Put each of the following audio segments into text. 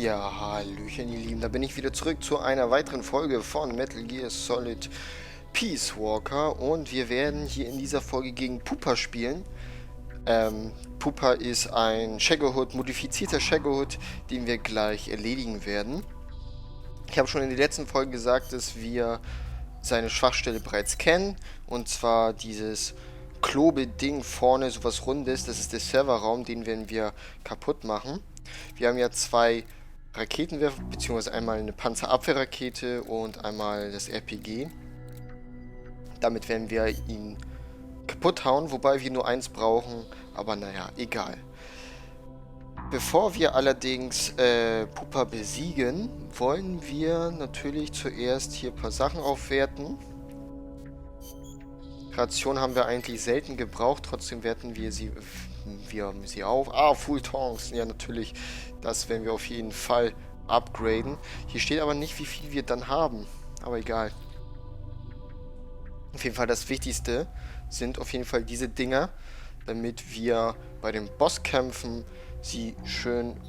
Ja, hallöchen ihr Lieben, da bin ich wieder zurück zu einer weiteren Folge von Metal Gear Solid Peace Walker und wir werden hier in dieser Folge gegen Pupa spielen. Pupa ist ein Shaggerhood, modifizierter Shaggerhood, den wir gleich erledigen werden. Ich habe schon in der letzten Folge gesagt, dass wir seine Schwachstelle bereits kennen, und zwar dieses Klobe-Ding vorne, sowas Rundes, das ist der Serverraum, den werden wir kaputt machen. Wir haben ja zwei Raketenwerfer, beziehungsweise einmal eine Panzerabwehrrakete und einmal das RPG. Damit werden wir ihn kaputt hauen, wobei wir nur eins brauchen, aber naja, egal. Bevor wir allerdings Pupa besiegen, wollen wir natürlich zuerst hier ein paar Sachen aufwerten. Ration haben wir eigentlich selten gebraucht, trotzdem werten wir sie auf. Ah, Full Tanks, ja natürlich, das werden wir auf jeden Fall upgraden. Hier steht aber nicht, wie viel wir dann haben, aber egal. Auf jeden Fall das Wichtigste sind auf jeden Fall diese Dinger, damit wir bei den Bosskämpfen sie schön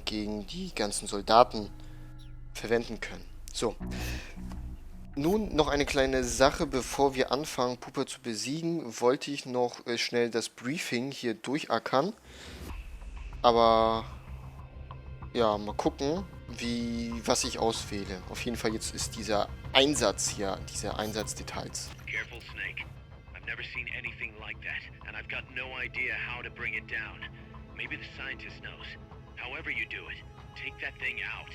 gegen die ganzen Soldaten verwenden können. So. Nun noch eine kleine Sache, bevor wir anfangen, Pupa zu besiegen, wollte ich noch schnell das Briefing hier durchackern. Aber ja, mal gucken, was ich auswähle. Auf jeden Fall jetzt ist dieser Einsatz hier, diese Einsatzdetails. Careful, Snake. I've never seen anything like that, and I've got no idea how to bring it down. Maybe the scientist knows. However you do it, take that thing out.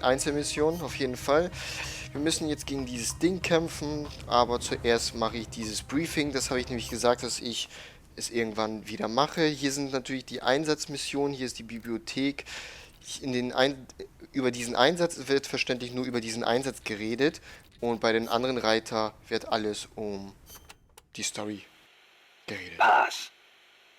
Einzelmission, auf jeden Fall. Wir müssen jetzt gegen dieses Ding kämpfen, aber zuerst mache ich dieses Briefing. Das habe ich nämlich gesagt, dass ich es irgendwann wieder mache. Hier sind natürlich die Einsatzmissionen, hier ist die Bibliothek. Über diesen Einsatz wird verständlich nur über diesen Einsatz geredet und bei den anderen Reiter wird alles um die Story geredet. Pass.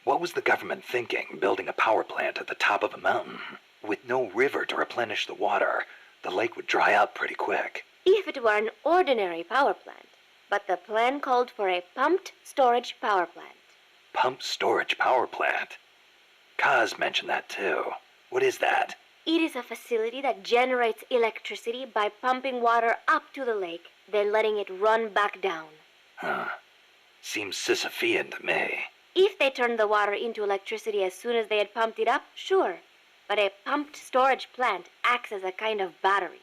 What was the government thinking, building a power plant at the top of a mountain? With no river to replenish the water, the lake would dry up pretty quick. If it were an ordinary power plant, but the plan called for a pumped storage power plant. Pumped storage power plant? Kaz mentioned that too. What is that? It is a facility that generates electricity by pumping water up to the lake, then letting it run back down. Huh. Seems Sisyphean to me. If they turned the water into electricity as soon as they had pumped it up, sure. But a pumped storage plant acts as a kind of battery.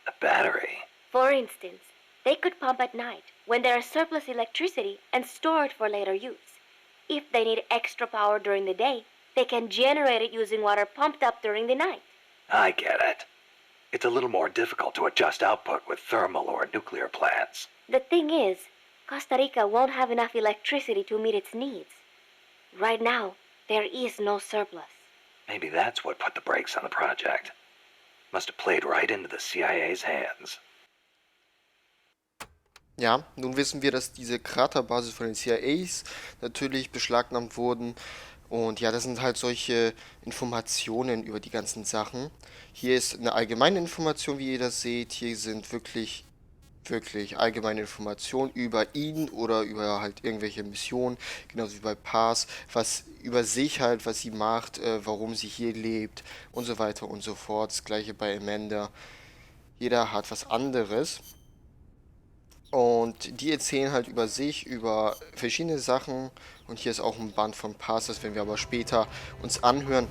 A battery? For instance, they could pump at night when there is surplus electricity and store it for later use. If they need extra power during the day, they can generate it using water pumped up during the night. I get it. It's a little more difficult to adjust output with thermal or nuclear plants. The thing is, Costa Rica won't have enough electricity to meet its needs. Right now, there is no surplus. Maybe that's what put the brakes on the project. Must have played right into the CIA's hands. Ja, nun wissen wir, dass diese Kraterbasis von den CIAs natürlich beschlagnahmt wurden. Und ja, das sind halt solche Informationen über die ganzen Sachen. Hier ist eine allgemeine Information, wie ihr das seht. Hier sind wirklich allgemeine Informationen über ihn oder über halt irgendwelche Missionen, genauso wie bei Pass, was über sich halt, was sie macht, warum sie hier lebt und so weiter und so fort. Das gleiche bei Amanda. Jeder hat was anderes. Und die erzählen halt über sich, über verschiedene Sachen. Und hier ist auch ein Band von Pass, das werden wir aber später uns anhören.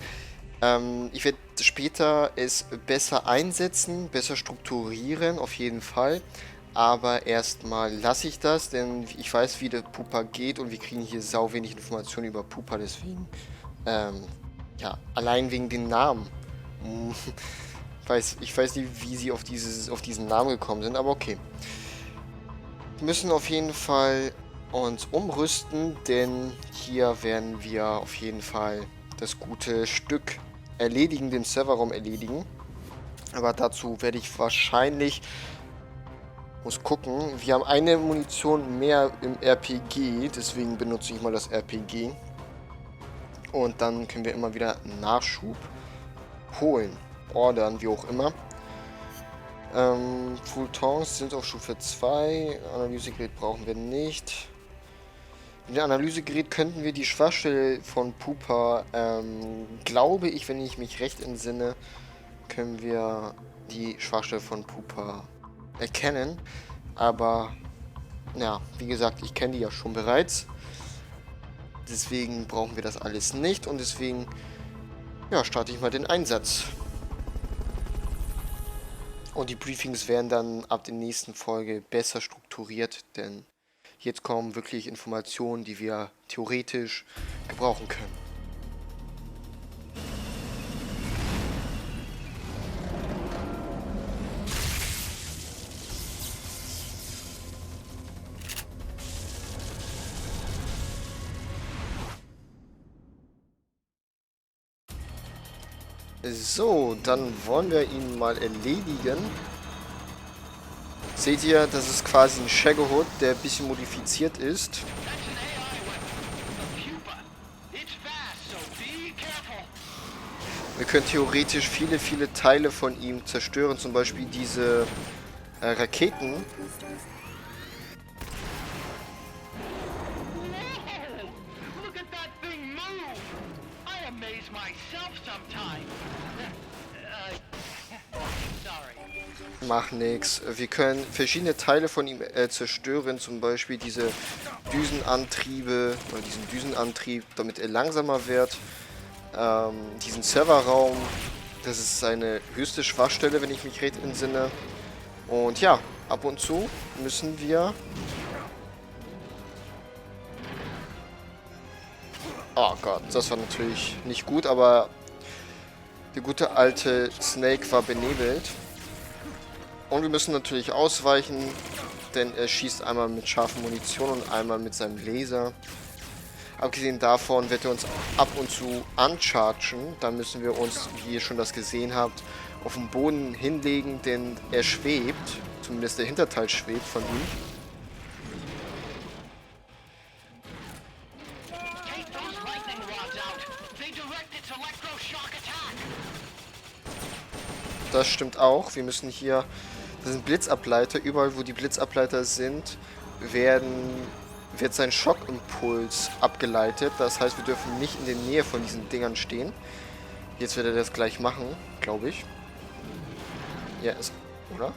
Ich werde später es besser einsetzen, besser strukturieren, auf jeden Fall. Aber erstmal lasse ich das, denn ich weiß, wie der Pupa geht und wir kriegen hier sau wenig Informationen über Pupa, deswegen, ja, allein wegen den Namen. Ich weiß nicht, wie sie auf diesen Namen gekommen sind, aber okay. Wir müssen auf jeden Fall uns umrüsten, denn hier werden wir auf jeden Fall das gute Stück erledigen, den Serverraum erledigen. Aber dazu werde ich wahrscheinlich... Muss gucken. Wir haben eine Munition mehr im RPG, deswegen benutze ich mal das RPG. Und dann können wir immer wieder Nachschub holen. Ordern, wie auch immer. Full Tanks sind auf Stufe 2. Analysegerät brauchen wir nicht. In dem Analysegerät könnten wir die Schwachstelle von Pupa, glaube ich, wenn ich mich recht entsinne, können wir die Schwachstelle von Pupa erkennen. Aber, ja, wie gesagt, ich kenne die ja schon bereits. Deswegen brauchen wir das alles nicht und deswegen, ja, starte ich mal den Einsatz. Und die Briefings werden dann ab der nächsten Folge besser strukturiert, denn jetzt kommen wirklich Informationen, die wir theoretisch gebrauchen können. So, dann wollen wir ihn mal erledigen. Seht ihr, das ist quasi ein Shaggerhood, der ein bisschen modifiziert ist. Wir können theoretisch viele Teile von ihm zerstören, zum Beispiel diese Raketen. Macht nix. Wir können verschiedene Teile von ihm zerstören, zum Beispiel diese Düsenantriebe oder diesen Düsenantrieb, damit er langsamer wird. Diesen Serverraum, das ist seine höchste Schwachstelle, wenn ich mich recht entsinne. Und ja, ab und zu müssen wir... Oh Gott, das war natürlich nicht gut, aber der gute alte Snake war benebelt. Und wir müssen natürlich ausweichen, denn er schießt einmal mit scharfer Munition und einmal mit seinem Laser. Abgesehen davon wird er uns ab und zu unchargen. Da müssen wir uns, wie ihr schon das gesehen habt, auf den Boden hinlegen, denn er schwebt. Zumindest der Hinterteil schwebt von ihm. Das stimmt auch. Wir müssen hier... Das sind Blitzableiter. Überall, wo die Blitzableiter sind, wird sein Schockimpuls abgeleitet. Das heißt, wir dürfen nicht in der Nähe von diesen Dingern stehen. Jetzt wird er das gleich machen, glaube ich. Ja, ist... Oder?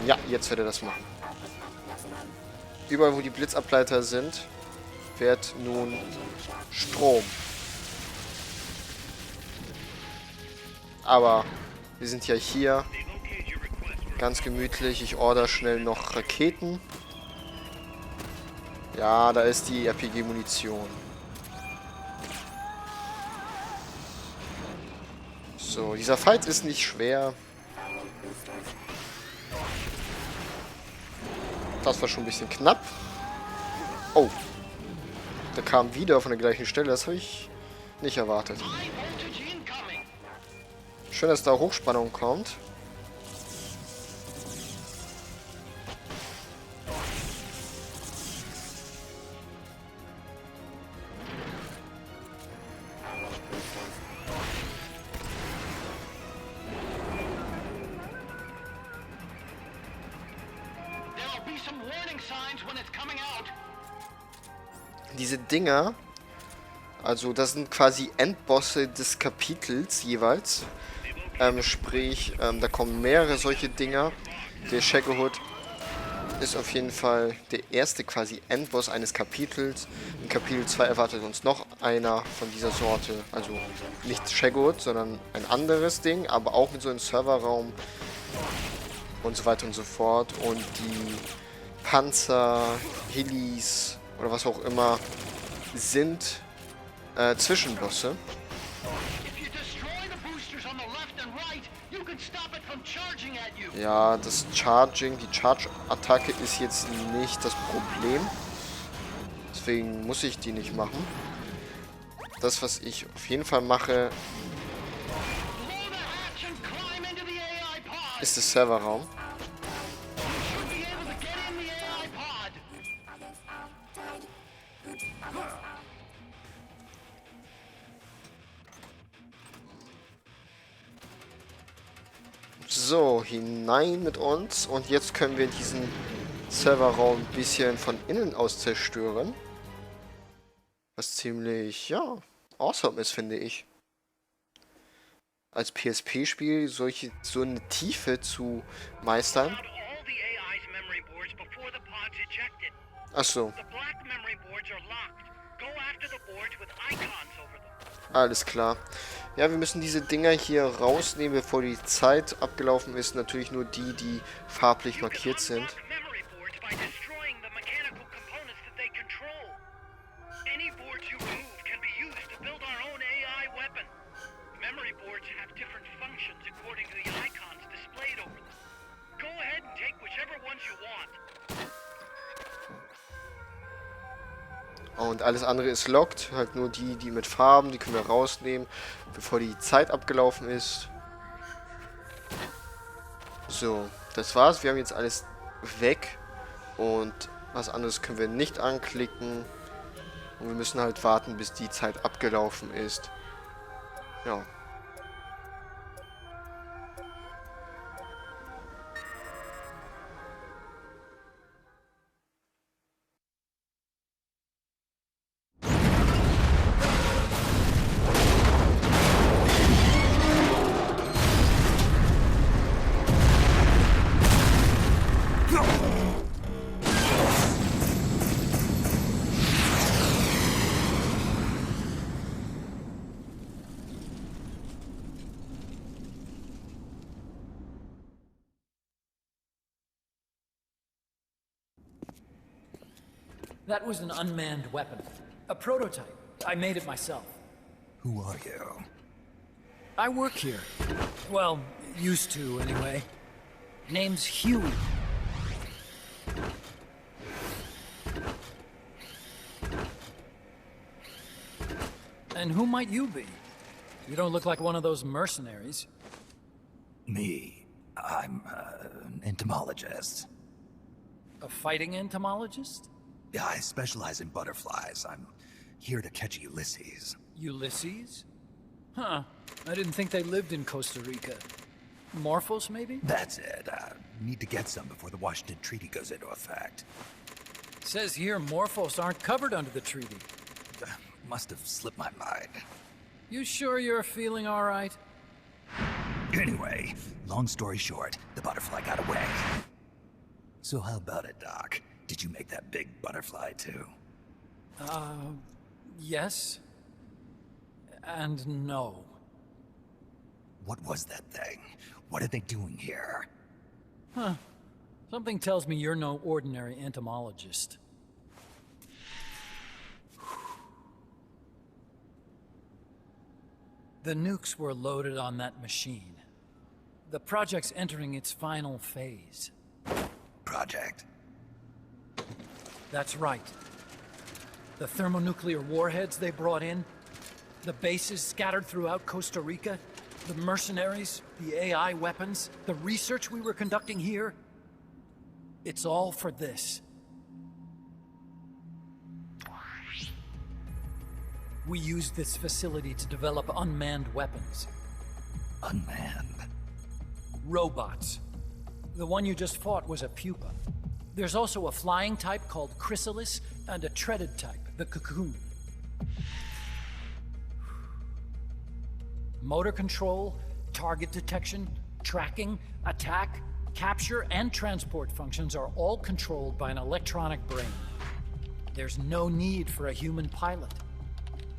Ja, jetzt wird er das machen. Überall, wo die Blitzableiter sind, wird nun Strom. Aber wir sind ja hier ganz gemütlich. Ich order schnell noch Raketen. Ja, da ist die RPG-Munition. So, dieser Fight ist nicht schwer. Das war schon ein bisschen knapp. Oh. Der kam wieder von der gleichen Stelle. Das habe ich nicht erwartet. Schön, dass da Hochspannung kommt. Diese Dinger, also das sind quasi Endbosse des Kapitels jeweils. Sprich, da kommen mehrere solche Dinger. Der Shaggerhood ist auf jeden Fall der erste quasi Endboss eines Kapitels. In Kapitel 2 erwartet uns noch einer von dieser Sorte. Also nicht Shaggerhood, sondern ein anderes Ding, aber auch mit so einem Serverraum und so weiter und so fort. Und die Panzer, Helis oder was auch immer sind Zwischenbosse. Ja, das Charging, die Charge-Attacke ist jetzt nicht das Problem. Deswegen muss ich die nicht machen. Das, was ich auf jeden Fall mache, ist der Serverraum. So, hinein mit uns. Und jetzt können wir diesen Serverraum ein bisschen von innen aus zerstören. Was ziemlich, ja, awesome ist, finde ich. Als PSP-Spiel so eine Tiefe zu meistern. Ach so. Alles klar. Ja, wir müssen diese Dinger hier rausnehmen, bevor die Zeit abgelaufen ist. Natürlich nur die, die farblich markiert sind. Und alles andere ist locked, halt nur die mit Farben, die können wir rausnehmen, bevor die Zeit abgelaufen ist. So, das war's. Wir haben jetzt alles weg und was anderes können wir nicht anklicken. Und wir müssen halt warten, bis die Zeit abgelaufen ist. Ja. That was an unmanned weapon. A prototype. I made it myself. Who are you? I work here. Well, used to, anyway. Name's Huey. And who might you be? You don't look like one of those mercenaries. Me. I'm an entomologist. A fighting entomologist? Yeah, I specialize in butterflies. I'm here to catch Ulysses. Ulysses? Huh. I didn't think they lived in Costa Rica. Morphos, maybe? That's it. Need to get some before the Washington Treaty goes into effect. Says here Morphos aren't covered under the treaty. Must have slipped my mind. You sure you're feeling all right? Anyway, long story short, the butterfly got away. So how about it, Doc? Did you make that big butterfly too? Yes. And no. What was that thing? What are they doing here? Huh. Something tells me you're no ordinary entomologist. The nukes were loaded on that machine. The project's entering its final phase. Project? That's right. The thermonuclear warheads they brought in, the bases scattered throughout Costa Rica, the mercenaries, the AI weapons, the research we were conducting here. It's all for this. We used this facility to develop unmanned weapons. Unmanned? Robots. The one you just fought was a pupa. There's also a flying type called Chrysalis and a treaded type, the Cocoon. Motor control, target detection, tracking, attack, capture, and transport functions are all controlled by an electronic brain. There's no need for a human pilot.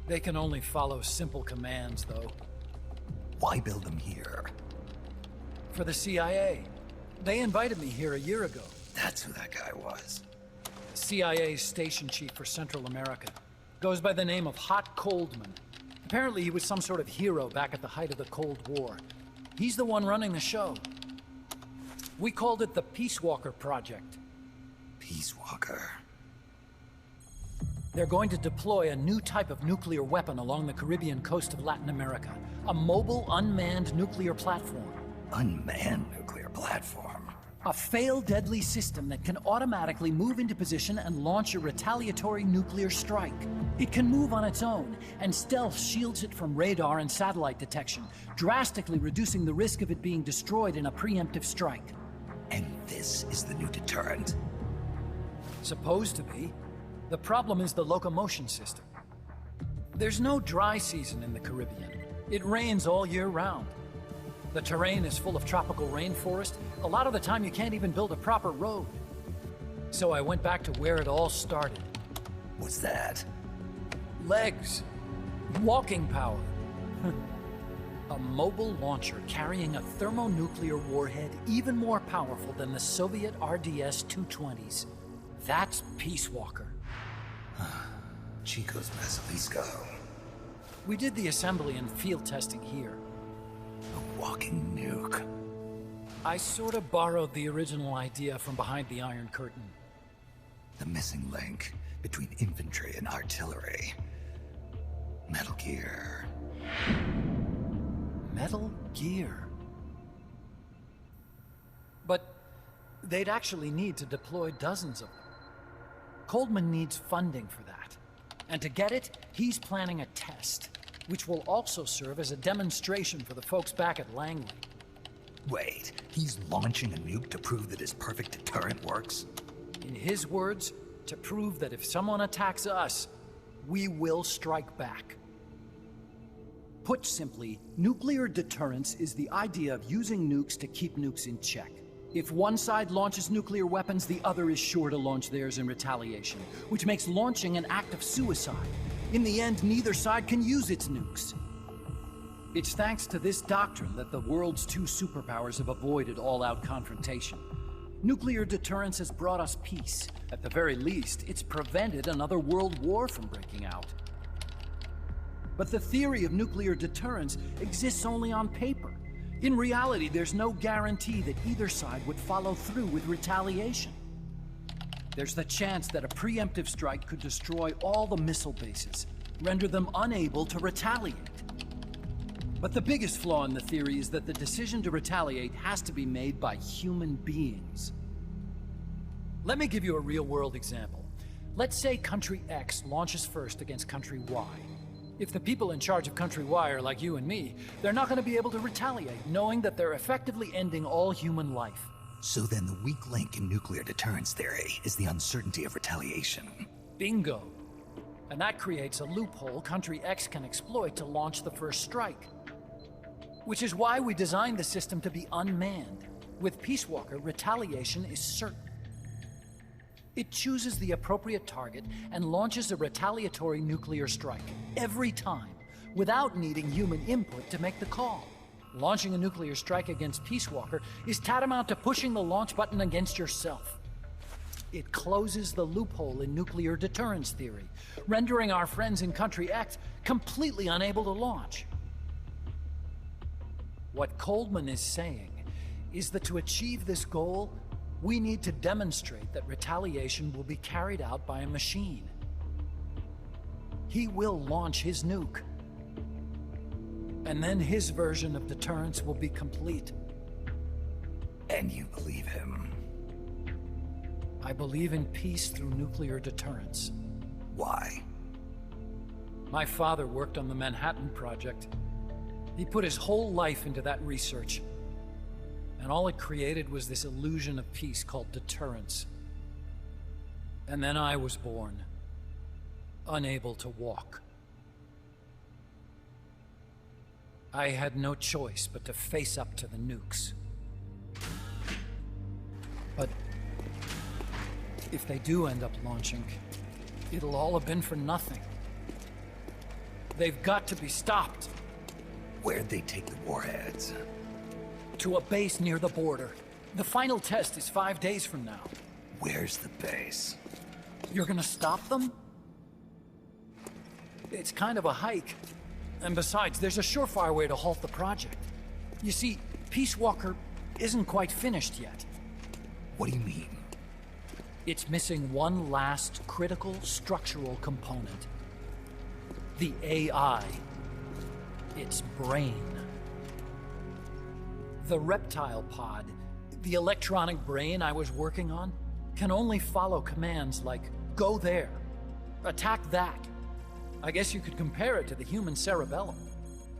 They can only follow simple commands, though. Why build them here? For the CIA. They invited me here a year ago. That's who that guy was. CIA's station chief for Central America. Goes by the name of Hot Coldman. Apparently he was some sort of hero back at the height of the Cold War. He's the one running the show. We called it the Peace Walker Project. Peace Walker? They're going to deploy a new type of nuclear weapon along the Caribbean coast of Latin America. A mobile, unmanned nuclear platform. Unmanned nuclear platform? A fail-deadly system that can automatically move into position and launch a retaliatory nuclear strike. It can move on its own, and stealth shields it from radar and satellite detection, drastically reducing the risk of it being destroyed in a preemptive strike. And this is the new deterrent? Supposed to be. The problem is the locomotion system. There's no dry season in the Caribbean. It rains all year round. The terrain is full of tropical rainforest. A lot of the time you can't even build a proper road. So I went back to where it all started. What's that? Legs. Walking power. A mobile launcher carrying a thermonuclear warhead even more powerful than the Soviet RDS-220s. That's Peace Walker. Chico's Basilisco. We did the assembly and field testing here. A walking nuke. I sort of borrowed the original idea from behind the Iron Curtain. The missing link between infantry and artillery. Metal Gear. Metal Gear. But they'd actually need to deploy dozens of them. Coldman needs funding for that. And to get it, he's planning a test, which will also serve as a demonstration for the folks back at Langley. Wait, he's launching a nuke to prove that his perfect deterrent works? In his words, to prove that if someone attacks us, we will strike back. Put simply, nuclear deterrence is the idea of using nukes to keep nukes in check. If one side launches nuclear weapons, the other is sure to launch theirs in retaliation, which makes launching an act of suicide. In the end, neither side can use its nukes. It's thanks to this doctrine that the world's two superpowers have avoided all-out confrontation. Nuclear deterrence has brought us peace. At the very least, it's prevented another world war from breaking out. But the theory of nuclear deterrence exists only on paper. In reality, there's no guarantee that either side would follow through with retaliation. There's the chance that a preemptive strike could destroy all the missile bases, render them unable to retaliate. But the biggest flaw in the theory is that the decision to retaliate has to be made by human beings. Let me give you a real-world example. Let's say Country X launches first against Country Y. If the people in charge of Country Y are like you and me, they're not going to be able to retaliate, knowing that they're effectively ending all human life. So then the weak link in nuclear deterrence theory is the uncertainty of retaliation. Bingo. And that creates a loophole Country X can exploit to launch the first strike. Which is why we designed the system to be unmanned. With Peace Walker, retaliation is certain. It chooses the appropriate target and launches a retaliatory nuclear strike every time, without needing human input to make the call. Launching a nuclear strike against Peace Walker is tantamount to pushing the launch button against yourself. It closes the loophole in nuclear deterrence theory, rendering our friends in Country X completely unable to launch. What Coldman is saying is that to achieve this goal, we need to demonstrate that retaliation will be carried out by a machine. He will launch his nuke. And then his version of deterrence will be complete. And you believe him? I believe in peace through nuclear deterrence. Why? My father worked on the Manhattan Project. He put his whole life into that research. And all it created was this illusion of peace called deterrence. And then I was born, unable to walk. I had no choice but to face up to the nukes. But if they do end up launching, it'll all have been for nothing. They've got to be stopped. Where'd they take the warheads? To a base near the border. The final test is 5 days from now. Where's the base? You're gonna stop them? It's kind of a hike. And besides, there's a surefire way to halt the project. You see, Peace Walker isn't quite finished yet. What do you mean? It's missing one last critical structural component. The AI. Its brain. The reptile pod, the electronic brain I was working on, can only follow commands like, go there, attack that. I guess you could compare it to the human cerebellum.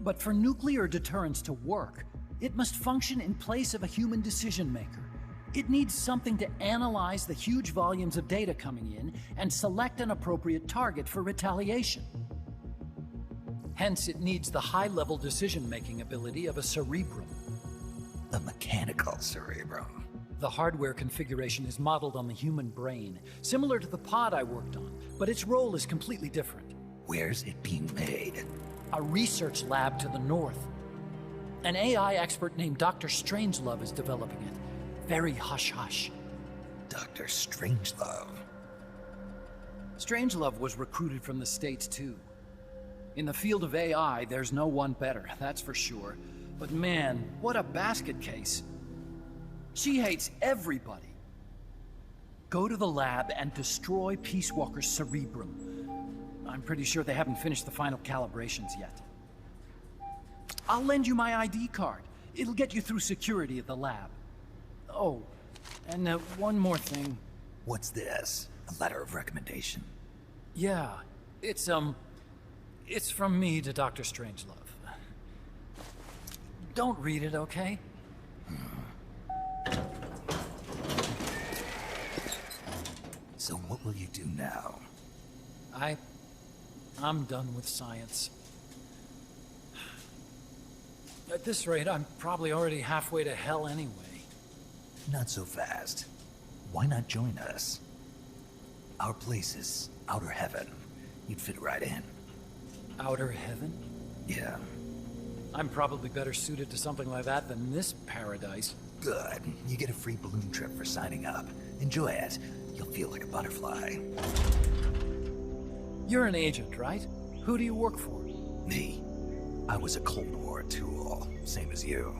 But for nuclear deterrence to work, it must function in place of a human decision maker, It needs something to analyze the huge volumes of data coming in and select an appropriate target for retaliation. Hence, it needs the high-level decision-making ability of a cerebrum. A mechanical cerebrum. The hardware configuration is modeled on the human brain, similar to the pod I worked on, but its role is completely different. Where's it being made? A research lab to the north. An AI expert named Dr. Strangelove is developing it. Very hush-hush. Dr. Strangelove. Strangelove was recruited from the States, too. In the field of AI, there's no one better, that's for sure. But man, what a basket case. She hates everybody. Go to the lab and destroy Peace Walker's cerebrum. I'm pretty sure they haven't finished the final calibrations yet. I'll lend you my ID card. It'll get you through security at the lab. Oh, and one more thing. What's this? A letter of recommendation? Yeah, it's from me to Dr. Strangelove. Don't read it, okay? So what will you do now? I'm done with science. At this rate, I'm probably already halfway to hell anyway. Not so fast. Why not join us? Our place is outer heaven. You'd fit right in. Outer heaven? Yeah. I'm probably better suited to something like that than this paradise. Good. You get a free balloon trip for signing up. Enjoy it. You'll feel like a butterfly. You're an agent, right? Who do you work for? Me. I was a Cold War tool, same as you.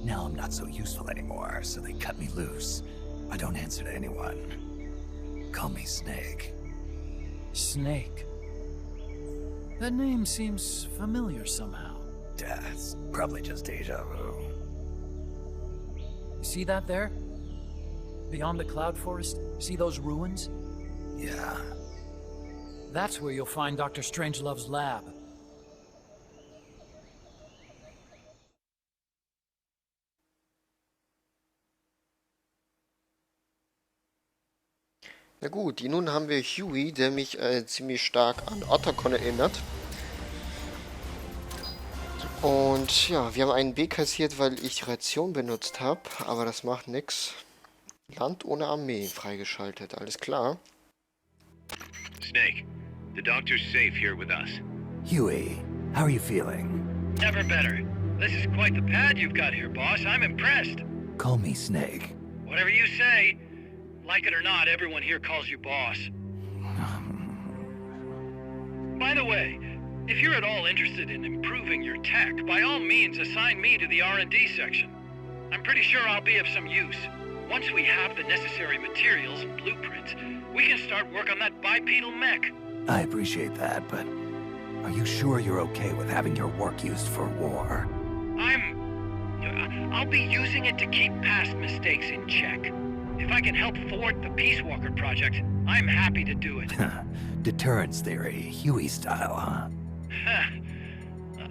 Now I'm not so useful anymore, so they cut me loose. I don't answer to anyone. Call me Snake. Snake. That name seems familiar somehow. It's probably just deja vu. You see that there? Beyond the cloud forest? See those ruins? Yeah. That's where you'll find Dr. Strangelove's lab. Na gut, nun haben wir Huey, der mich ziemlich stark an Otacon erinnert. Und ja, wir haben einen B kassiert, weil ich die Ration benutzt habe, aber das macht nix. Land ohne Armee freigeschaltet, alles klar. Snake, the doctor's safe here with us. Huey, how are you feeling? Never better. This is quite the pad you've got here, boss. I'm impressed. Call me Snake. Whatever you say. Like it or not, everyone here calls you boss. By the way, if you're at all interested in improving your tech, by all means assign me to the R&D section. I'm pretty sure I'll be of some use. Once we have the necessary materials and blueprints, we can start work on that bipedal mech. I appreciate that, but are you sure you're okay with having your work used for war? I'll be using it to keep past mistakes in check. If I can help thwart the Peace Walker project, I'm happy to do it. Deterrence theory, Huey style, huh?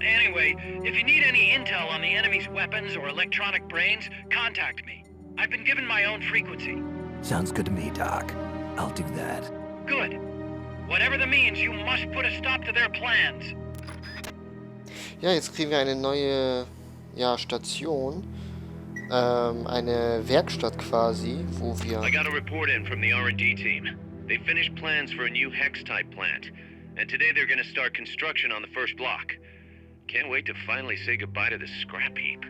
Anyway, if you need any intel on the enemy's weapons or electronic brains, contact me. I've been given my own frequency. Sounds good to me, Doc. I'll do that. Good. Whatever the means, you must put a stop to their plans. Ja, jetzt kriegen wir eine neue, ja, Station. Eine Werkstatt quasi, wo wir... I got a report in from the R&D team. They finished plans for a new Hex-type plant, and today they're gonna start construction on the first block. Can't wait to finally say goodbye to this scrap heap.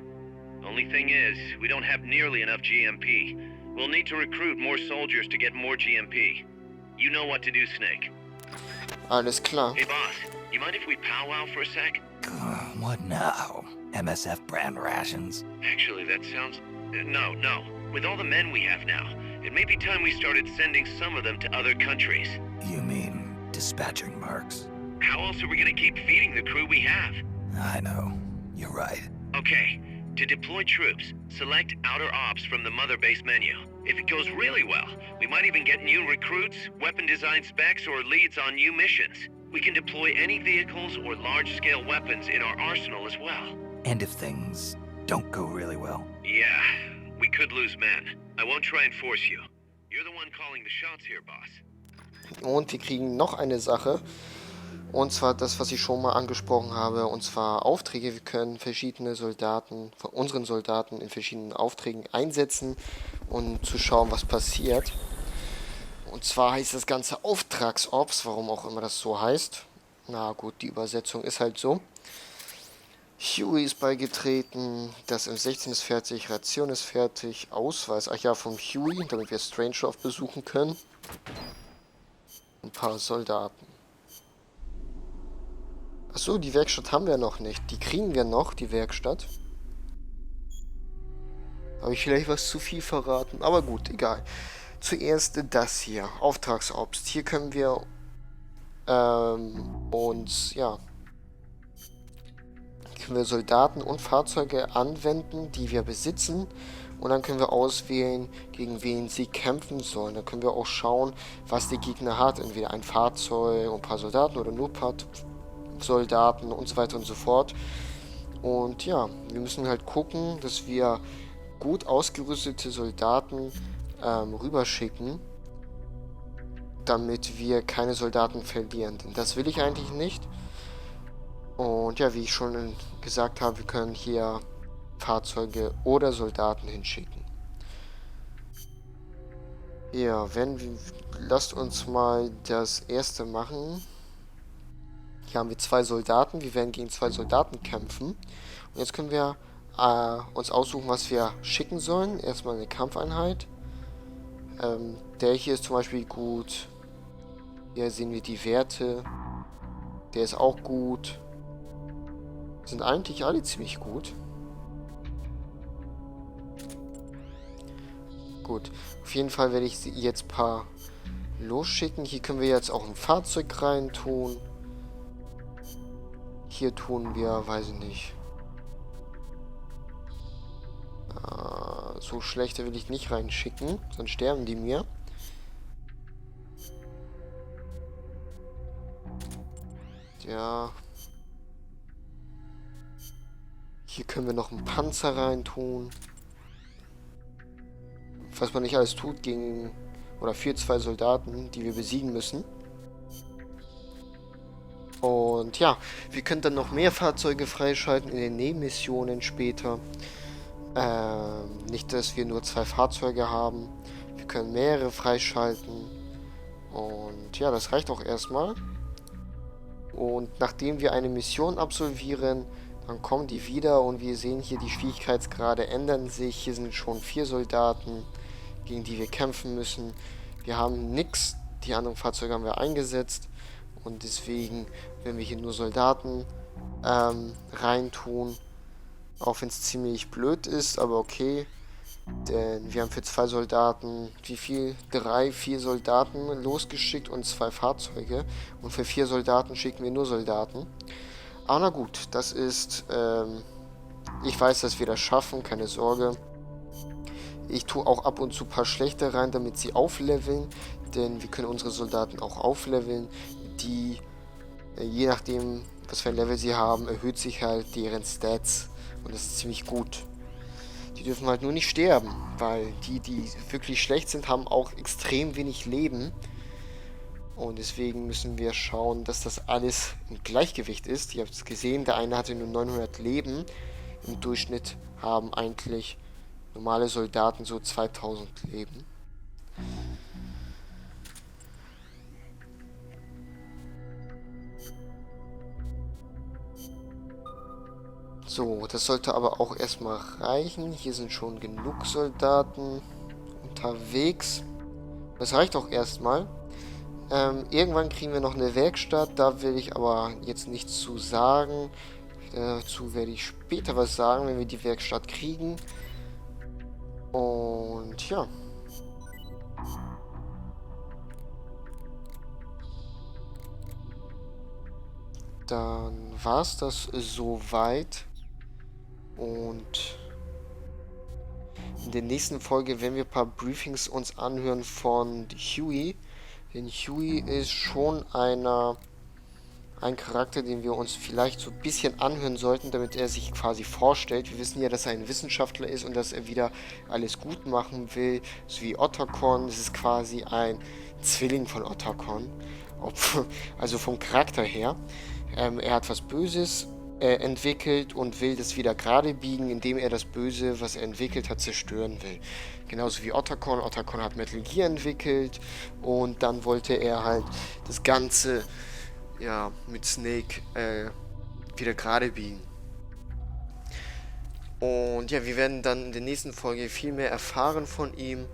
Only thing is, we don't have nearly enough GMP. We'll need to recruit more soldiers to get more GMP. You know what to do, Snake. Alles klar. Hey boss, you mind if we powwow for a sec? What now? MSF brand rations? Actually, that sounds... No. With all the men we have now, it may be time we started sending some of them to other countries. You mean dispatching mercs? How else are we gonna keep feeding the crew we have? I know. You're right. Okay, to deploy troops, select Outer Ops from the Mother Base menu. If it goes really well, we might even get new recruits, weapon design specs, or leads on new missions. We can deploy any vehicles or large-scale weapons in our arsenal as well. And if things don't go really well? Yeah, We could lose men. I won't try and force you. You're the one calling the shots here, boss. Und wir kriegen noch eine Sache. Und zwar das, was ich schon mal angesprochen habe. Und zwar Aufträge. Wir können verschiedene Soldaten, von unseren Soldaten in verschiedenen Aufträgen einsetzen und zu schauen, was passiert. Und zwar heißt das Ganze Auftragsops, warum auch immer das so heißt. Na gut, die Übersetzung ist halt so. Huey ist beigetreten, das M16 ist fertig, Ration ist fertig, Ausweis, ach ja, vom Huey, damit wir Strange besuchen können. Ein paar Soldaten. Achso, die Werkstatt haben wir noch nicht. Die kriegen wir noch, die Werkstatt. Habe ich vielleicht was zu viel verraten? Aber gut, egal. Zuerst das hier, Auftragsobst. Hier können wir uns, ja, können wir Soldaten und Fahrzeuge anwenden, die wir besitzen. Und dann können wir auswählen, gegen wen sie kämpfen sollen. Da können wir auch schauen, was der Gegner hat. Entweder ein Fahrzeug, ein paar Soldaten oder nur ein paar Soldaten und so weiter und so fort. Und ja, wir müssen halt gucken, dass wir gut ausgerüstete Soldaten rüberschicken, damit wir keine Soldaten verlieren. Denn das will ich eigentlich nicht. Und ja, wie ich schon gesagt habe, wir können hier Fahrzeuge oder Soldaten hinschicken. Ja, lasst uns mal das erste machen. Hier haben wir 2 Soldaten. Wir werden gegen 2 Soldaten kämpfen. Und jetzt können wir uns aussuchen, was wir schicken sollen. Erstmal eine Kampfeinheit. Der hier ist zum Beispiel gut. Hier sehen wir die Werte. Der ist auch gut. Sind eigentlich alle ziemlich gut. Gut. Auf jeden Fall werde ich jetzt ein paar losschicken. Hier können wir jetzt auch ein Fahrzeug rein tun. Hier tun wir, weiß ich nicht. So schlechte will ich nicht reinschicken, sonst sterben die mir. Ja. Hier können wir noch einen Panzer reintun. Was man nicht alles tut gegen oder für 2 Soldaten, die wir besiegen müssen. Und ja, wir können dann noch mehr Fahrzeuge freischalten in den Nebenmissionen später. Nicht, dass wir nur 2 Fahrzeuge haben. Wir können mehrere freischalten. Und ja, das reicht auch erstmal. Und nachdem wir eine Mission absolvieren, dann kommen die wieder und wir sehen hier, die Schwierigkeitsgrade ändern sich. Hier sind schon 4 Soldaten, gegen die wir kämpfen müssen. Wir haben nichts, die anderen Fahrzeuge haben wir eingesetzt. Und deswegen werden wir hier nur Soldaten reintun. Auch wenn es ziemlich blöd ist, aber okay. Denn wir haben für 2 Soldaten, wie viel? 3, 4 Soldaten losgeschickt und 2 Fahrzeuge. Und für 4 Soldaten schicken wir nur Soldaten. Aber na gut, das ist, ich weiß, dass wir das schaffen, keine Sorge. Ich tue auch ab und zu ein paar schlechte rein, damit sie aufleveln. Denn wir können unsere Soldaten auch aufleveln. Die, je nachdem, was für ein Level sie haben, erhöht sich halt deren Stats. Und das ist ziemlich gut. Die dürfen halt nur nicht sterben, weil die wirklich schlecht sind, haben auch extrem wenig Leben. Und deswegen müssen wir schauen, dass das alles im Gleichgewicht ist. Ihr habt es gesehen, der eine hatte nur 900 Leben. Im Durchschnitt haben eigentlich normale Soldaten so 2000 Leben. So, das sollte aber auch erstmal reichen. Hier sind schon genug Soldaten unterwegs. Das reicht auch erstmal. Irgendwann kriegen wir noch eine Werkstatt. Da will ich aber jetzt nichts zu sagen. Dazu werde ich später was sagen, wenn wir die Werkstatt kriegen. Und ja. Dann war es das soweit. Und in der nächsten Folge werden wir ein paar Briefings uns anhören von Huey. Denn Huey ist schon einer Ein Charakter, den wir uns vielleicht so ein bisschen anhören sollten, damit er sich quasi vorstellt. Wir wissen ja, dass er ein Wissenschaftler ist und dass er wieder alles gut machen will. So wie Otacon. Das ist quasi ein Zwilling von Otacon. Also vom Charakter her. Er hat was Böses entwickelt und will das wieder gerade biegen, indem er das Böse, was er entwickelt hat, zerstören will. Genauso wie Otacon. Otacon hat Metal Gear entwickelt und dann wollte er halt das Ganze ja, mit Snake wieder gerade biegen. Und ja, wir werden dann in der nächsten Folge viel mehr erfahren von ihm.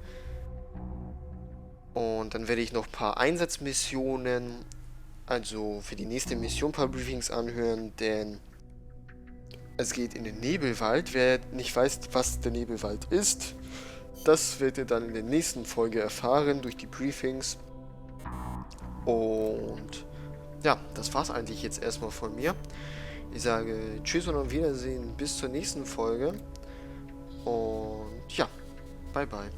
Und dann werde ich noch ein paar Einsatzmissionen, also für die nächste Mission ein paar Briefings anhören, denn es geht in den Nebelwald. Wer nicht weiß, was der Nebelwald ist, das wird ihr dann in der nächsten Folge erfahren durch die Briefings. Und ja, das war's eigentlich jetzt erstmal von mir. Ich sage Tschüss und auf Wiedersehen bis zur nächsten Folge. Und ja, bye bye.